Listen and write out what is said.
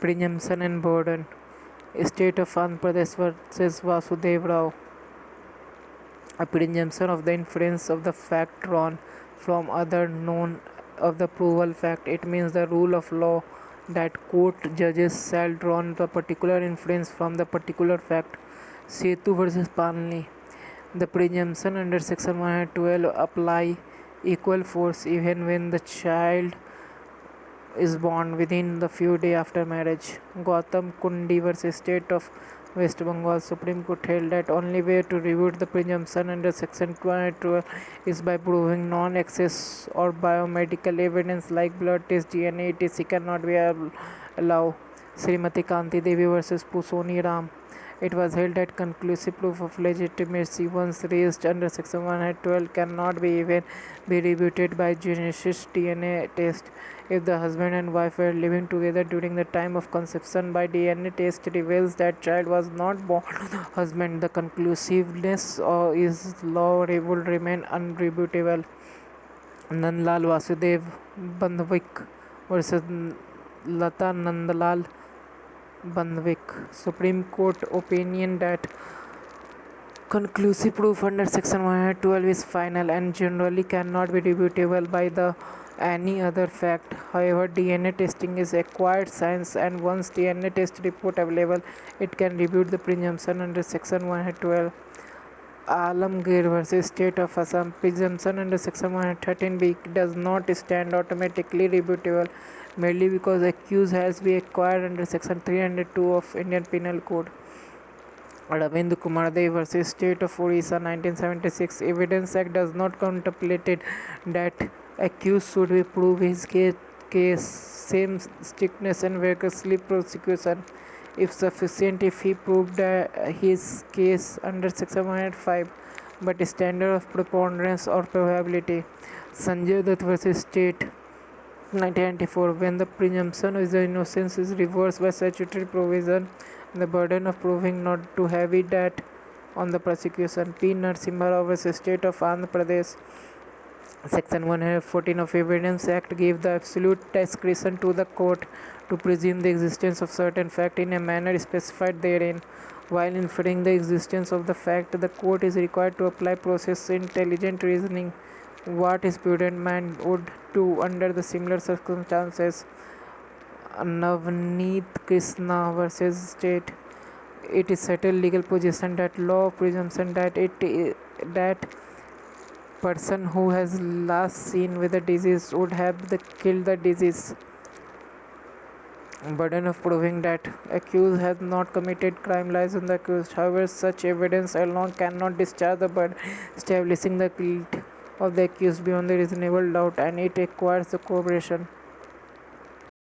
Presumption and burden. State of Andhra Pradesh versus Vasudev Rao. A presumption of the inference of the fact drawn from other known of the proval fact. It means the rule of law that court judges shall draw the particular inference from the particular fact. Setu versus Palni. The presumption under section 112 apply equal force even when the child is born within the few days after marriage. Gautam Kundi versus State of West Bengal. Supreme Court held that only way to rebut the presumption under section 212 is by proving non-access or biomedical evidence like blood test, DNA, etc. cannot be allowed. Srimati Kanti Devi versus Pusoni Ram. It was held that conclusive proof of legitimacy once raised under section 112 cannot be even be rebutted by genesis DNA test. If the husband and wife were living together during the time of conception, by DNA test reveals that child was not born to the husband, the conclusiveness of his law will remain unrebutable. Nandlal Vasudev Bandhavik versus Lata Nandlal Bandhavik. Supreme Court opinion that conclusive proof under section 112 is final and generally cannot be rebutable by the any other fact. However, DNA testing is acquired science, and once DNA test report available, it can rebut the presumption under section 112. Alamgir versus State of Assam. Presumption under section 113b does not stand automatically rebutable merely because accused has been acquired under section 302 of Indian Penal Code. Ravind Kumar Dev versus State of Orissa 1976. Evidence Act does not contemplate that accused should be prove his case same strictness and vigorously prosecution if sufficient if he proved his case under section 105 but standard of preponderance or probability. Sanjay Dutt versus State 1994. When the presumption of innocence is reversed by statutory provision, the burden of proving not too heavy that on the prosecution. P. Narasimha Rao versus State of Andhra Pradesh. Section 114 of Evidence Act gave the absolute discretion to the court to presume the existence of certain fact in a manner specified therein. While inferring the existence of the fact, the court is required to apply process intelligent reasoning, what is prudent man would do under the similar circumstances. Navneet Krishna versus State. It is settled legal position that law of presumption that person who has last seen with the disease would have killed the disease. Burden of proving that accused has not committed crime lies on the accused. However, such evidence alone cannot discharge the burden establishing the guilt of the accused beyond the reasonable doubt, and it requires the cooperation